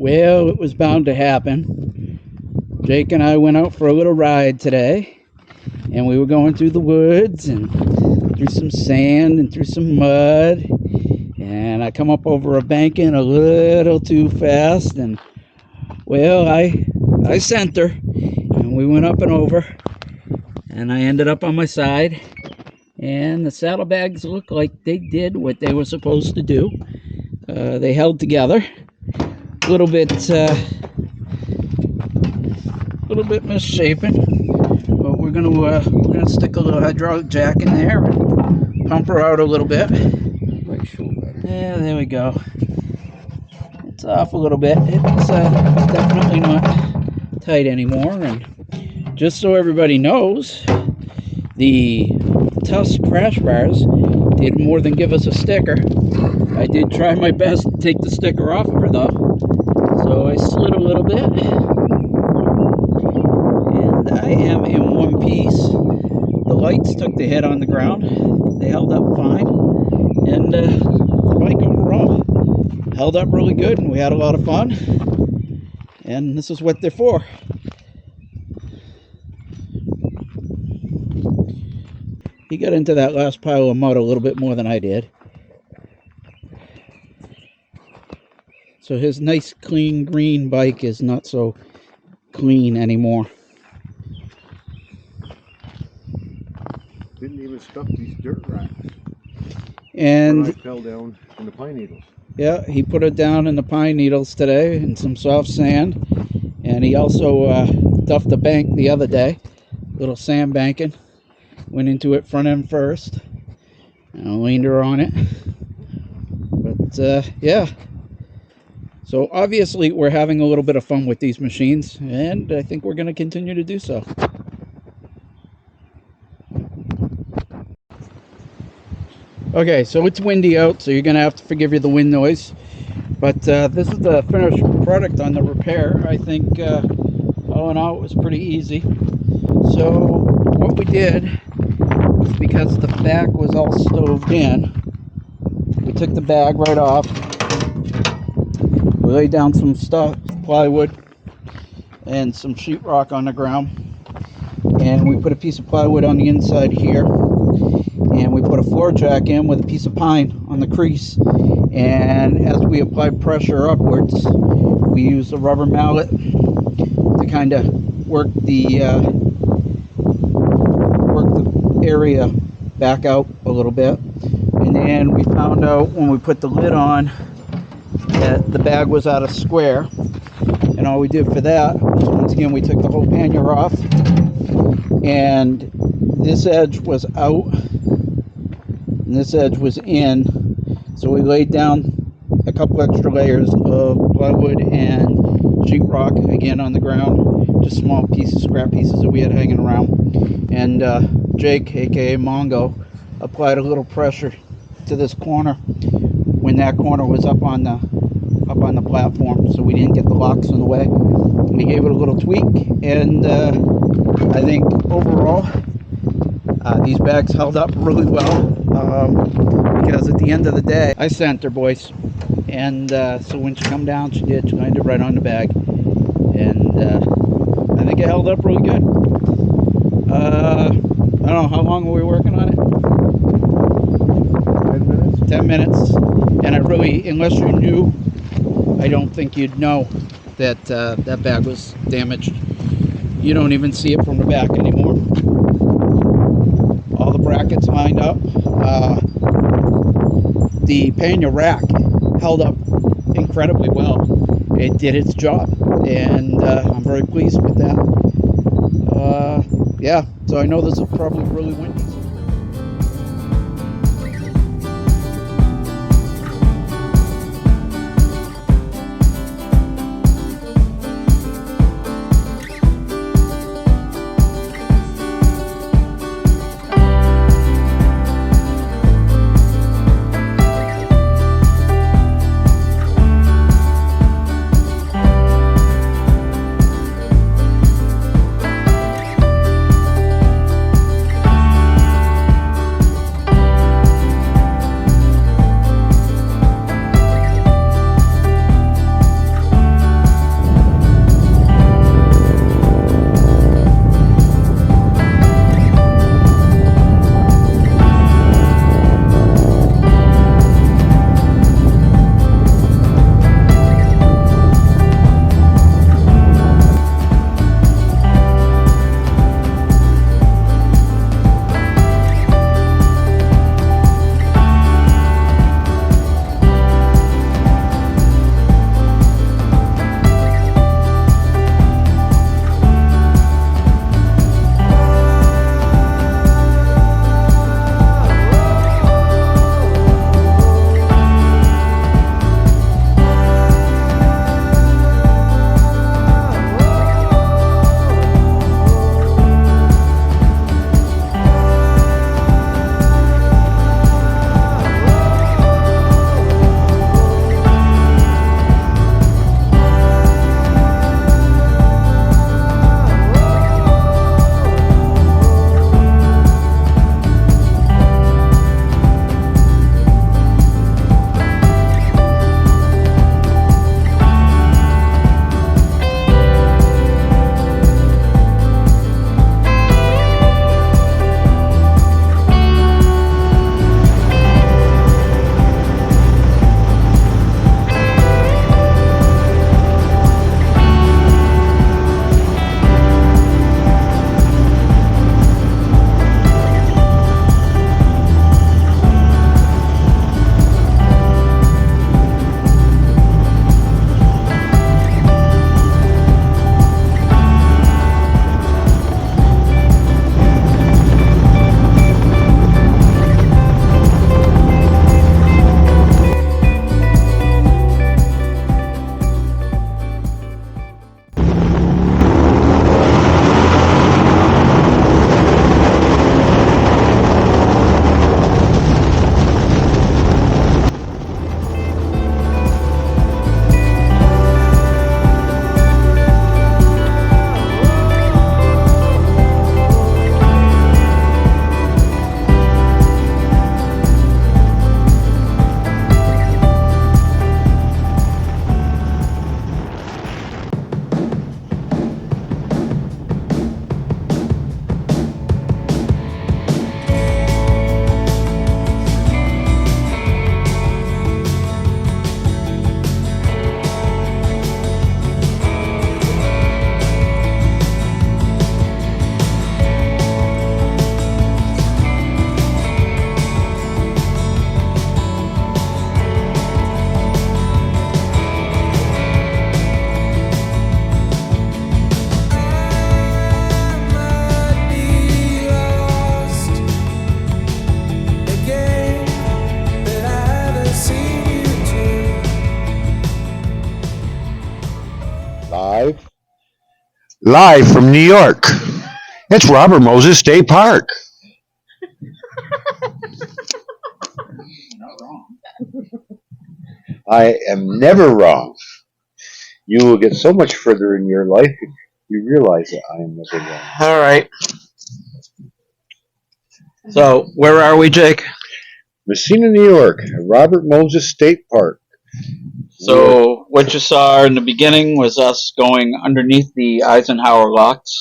Well, it was bound to happen. Jake and I went out for a little ride today, and we were going through the woods and through some sand and through some mud, and I come up over a banking a little too fast, and well, I sent her, and we went up and over, and I ended up on my side, and the saddlebags looked like they did what they were supposed to do. They held together. A little bit misshapen, but we're gonna stick a little hydraulic jack in there and pump her out a little bit. Yeah, there we go. It's off a little bit. It's definitely not tight anymore. And just so everybody knows, the Tusk crash bars did more than give us a sticker. I did try my best to take the sticker off of her though, so I slid a little bit, and I am in one piece. The lights took the hit on the ground. They held up fine, and the bike overall held up really good, and we had a lot of fun, and this is what they're for. He got into that last pile of mud a little bit more than I did. So his nice clean green bike is not so clean anymore. Didn't even stuff these dirt racks. And I fell down in the pine needles. Yeah, he put it down in the pine needles today and some soft sand. And he also duffed a bank the other day. Little sand banking. Went into it front end first. And I leaned her on it. But yeah. So obviously we're having a little bit of fun with these machines, and I think we're going to continue to do so. Okay, so it's windy out, so you're going to have to forgive the wind noise. But this is the finished product on the repair. I think all in all it was pretty easy. So what we did, because the back was all stoved in, we took the bag right off. We laid down some stuff, plywood, and some sheetrock on the ground, and we put a piece of plywood on the inside here, and we put a floor jack in with a piece of pine on the crease, and as we applied pressure upwards, we used a rubber mallet to kind of work the area back out a little bit. And then we found out when we put the lid on that the bag was out of square, and all we did for that was, once again, we took the whole pannier off, and this edge was out and this edge was in, so we laid down a couple extra layers of plywood and sheetrock again on the ground, just small pieces, scrap pieces that we had hanging around. And Jake, aka Mongo, applied a little pressure to this corner when that corner was up on the platform, so we didn't get the locks in the way. We gave it a little tweak, and I think overall these bags held up really well, because at the end of the day I sent her, boys, and so when she come down, she landed right on the bag, and I think it held up really good. I don't know, how long were we working on it? 10 minutes? 10 minutes. And I really, unless you knew, I don't think you'd know that that bag was damaged. You don't even see it from the back anymore. All the brackets lined up. The pannier rack held up incredibly well. It did its job, and I'm very pleased with that. Yeah, so I know this is probably really windy. Live from New York. It's Robert Moses State Park. Not wrong. I am never wrong. You will get so much further in your life if you realize that I am never wrong. All right. So, where are we, Jake? Messina, New York, Robert Moses State Park. So, what you saw in the beginning was us going underneath the Eisenhower locks.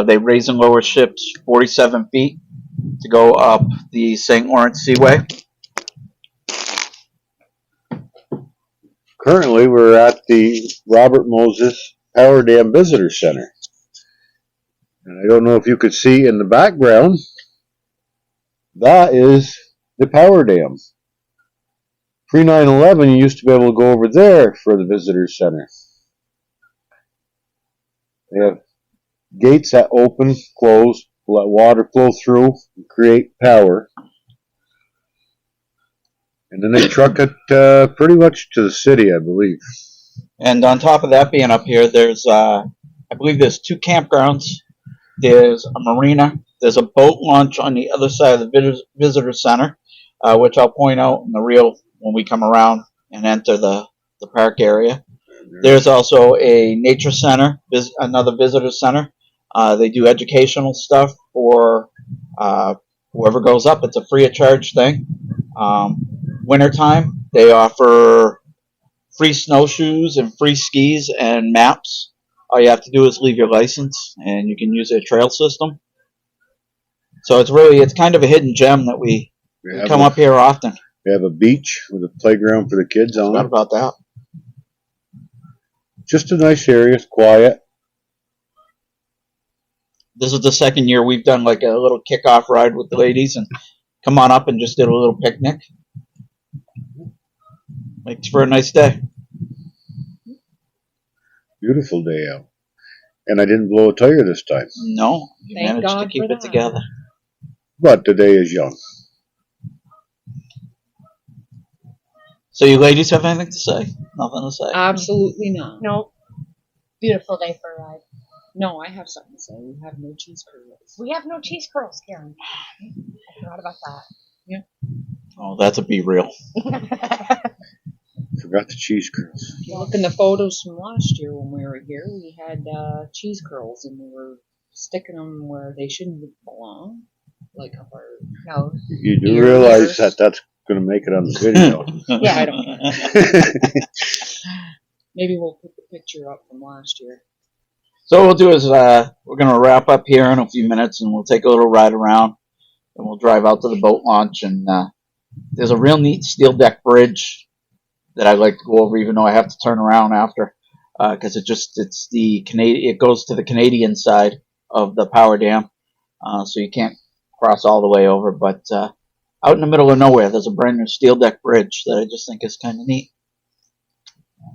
They raise and lower ships 47 feet to go up the St. Lawrence Seaway. Currently, we're at the Robert Moses Power Dam Visitor Center. And I don't know if you could see in the background, that is the power dam. Pre 9/11, you used to be able to go over there for the visitor center. They have gates that open, close, let water flow through, and create power. And then they truck it pretty much to the city, I believe. And on top of that being up here, there's, I believe there's 2 campgrounds. There's a marina. There's a boat launch on the other side of the visitor center, which I'll point out in the reel when we come around and enter the park area. There's also a nature center, another visitor center. They do educational stuff for whoever goes up. It's a free of charge thing. Wintertime, they offer free snowshoes and free skis and maps. All you have to do is leave your license, and you can use their trail system. So it's kind of a hidden gem that we come up here often. We have a beach with a playground for the kids on What it. about that? Just a nice area, it's quiet. This is the second year we've done like a little kickoff ride with the ladies and come on up and just did a little picnic. Makes for a nice day. Beautiful day out. And I didn't blow a tire this time. No, you Thank managed to God keep for it that. together. But the day is young. So you ladies have anything to say? Nothing to say? Absolutely not. No. Beautiful day for a ride. No, I have something to say. We have no cheese curls. We have no cheese curls, Karen. I forgot about Oh, that's a be real. that. Forgot the cheese curls. If you look in the photos from last year when we were here, we had cheese curls and we were sticking them where they shouldn't belong, like up our. No. You do Ears. realize that that's going to make it on the video. Yeah, I don't know. Maybe we'll put the picture up from last year. So what we'll do is we're going to wrap up here in a few minutes, and we'll take a little ride around, and we'll drive out to the boat launch. And there's a real neat steel deck bridge that I'd like to go over, even though I have to turn around after, because it goes to the Canadian side of the power dam, so you can't cross all the way over. But out in the middle of nowhere, there's a brand new steel deck bridge that I just think is kind of neat.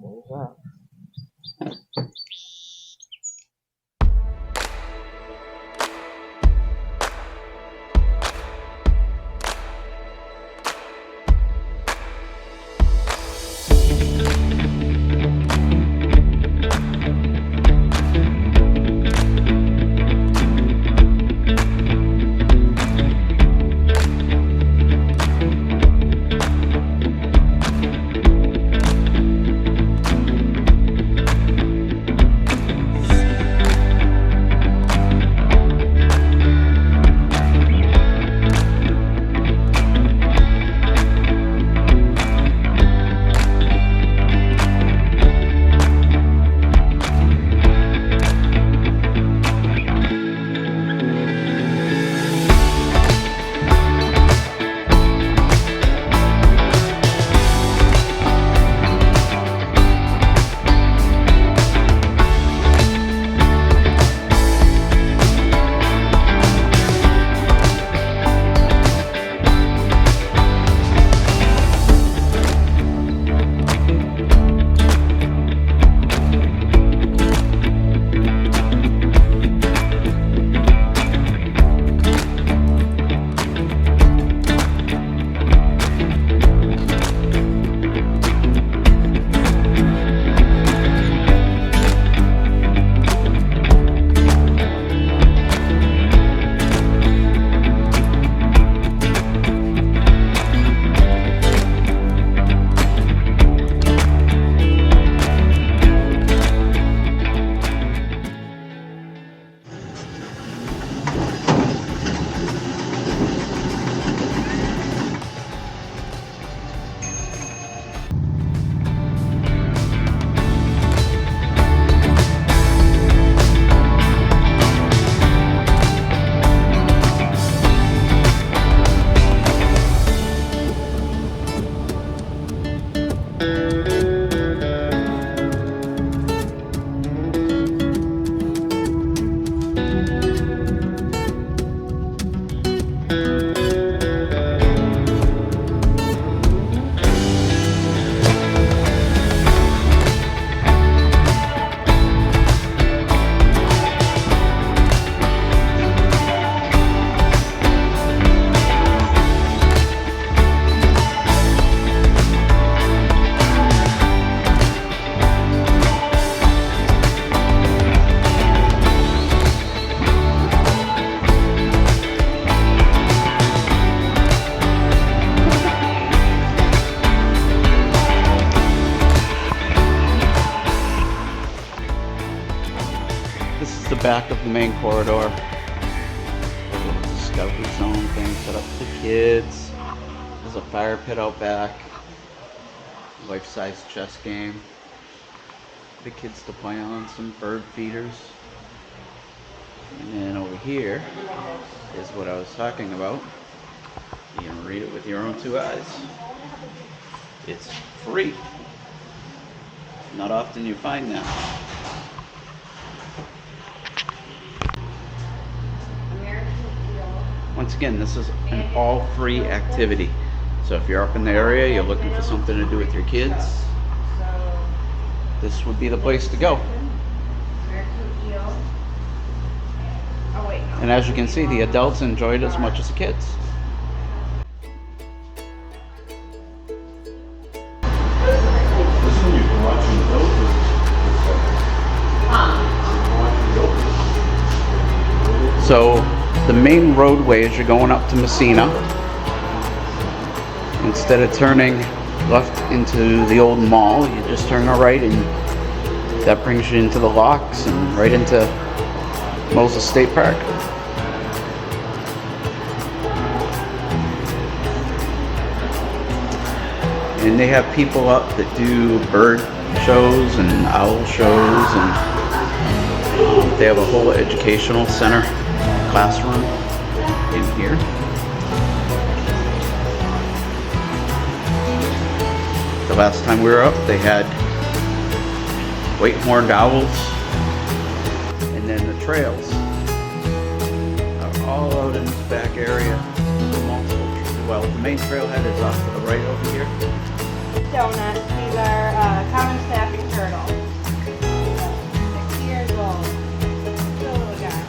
There's that. This is the back of the main corridor. Scouting zone thing set up for the kids. There's a fire pit out back. Life-size chess game. The kids to play on, some bird feeders. And then over here is what I was talking about. You can read it with your own two eyes. It's free. Not often you find that. Once again, this is an all-free activity. So if you're up in the area, you're looking for something to do with your kids, this would be the place to go. And as you can see, the adults enjoy it as much as the kids. This one you can watch in the So the main roadway as you're going up to Messina, instead of turning left into the old mall, you just turn right, and that brings you into the locks and right into Moses State Park. And they have people up that do bird shows and owl shows, and they have a whole educational center classroom in here. The last time we were up, they had white-horned owls, and then the trails are all out in this back area. Well, the main trailhead is off to the right over here. Donuts. These are common snapping turtles. 6 years old. Still a little guy.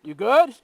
You good?